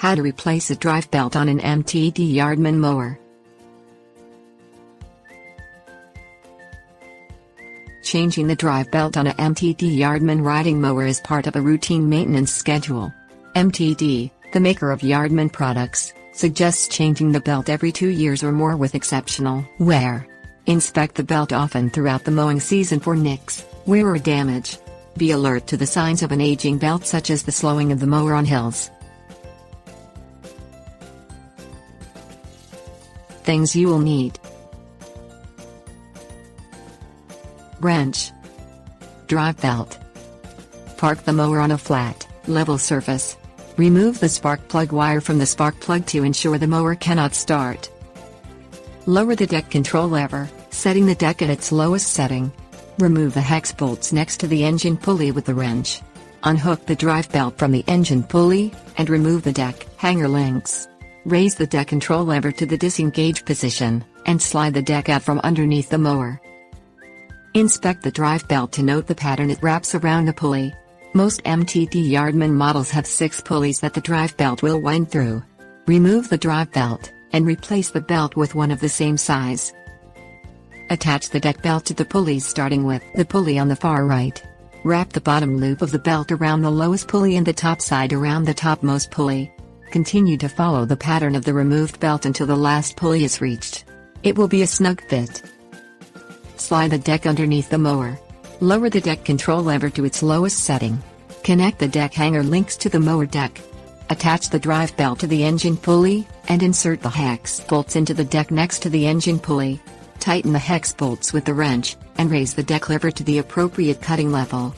How to replace a drive belt on an MTD Yardman mower. Changing the drive belt on a MTD Yardman riding mower is part of a routine maintenance schedule. MTD, the maker of Yardman products, suggests changing the belt every 2 years or more with exceptional wear. Inspect the belt often throughout the mowing season for nicks, wear or damage. Be alert to the signs of an aging belt, such as the slowing of the mower on hills. Things you will need: wrench, drive belt. Park the mower on a flat, level surface. Remove the spark plug wire from the spark plug to ensure the mower cannot start. Lower the deck control lever, setting the deck at its lowest setting. Remove the hex bolts next to the engine pulley with the wrench. Unhook the drive belt from the engine pulley, and remove the deck hanger links. Raise the deck control lever to the disengage position, and slide the deck out from underneath the mower. Inspect the drive belt to note the pattern it wraps around the pulley. Most MTD Yardman models have 6 pulleys that the drive belt will wind through. Remove the drive belt, and replace the belt with one of the same size. Attach the deck belt to the pulleys, starting with the pulley on the far right. Wrap the bottom loop of the belt around the lowest pulley and the top side around the topmost pulley. Continue to follow the pattern of the removed belt until the last pulley is reached. It will be a snug fit. Slide the deck underneath the mower. Lower the deck control lever to its lowest setting. Connect the deck hanger links to the mower deck. Attach the drive belt to the engine pulley, and insert the hex bolts into the deck next to the engine pulley. Tighten the hex bolts with the wrench, and raise the deck lever to the appropriate cutting level.